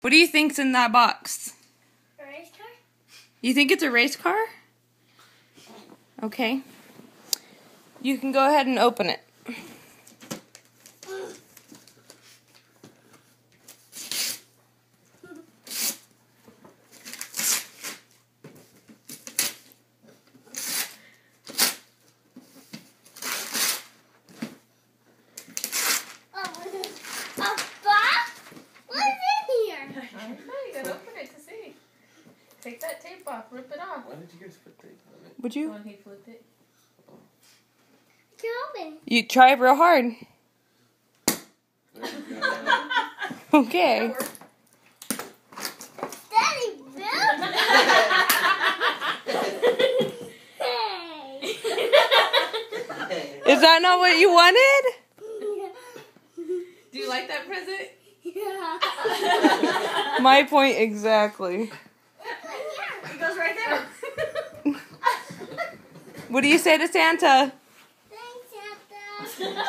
What do you think's in that box? A race car? You think it's a race car? Okay. You can go ahead and open it. Take that tape off. Rip it off. Why did you guys put tape on it? Would you? When he flipped it. You try real hard. Okay. Daddy, Bill? Is that not what you wanted? Do you like that present? Yeah. My point exactly. It goes right there. What do you say to Santa? Thanks, Santa.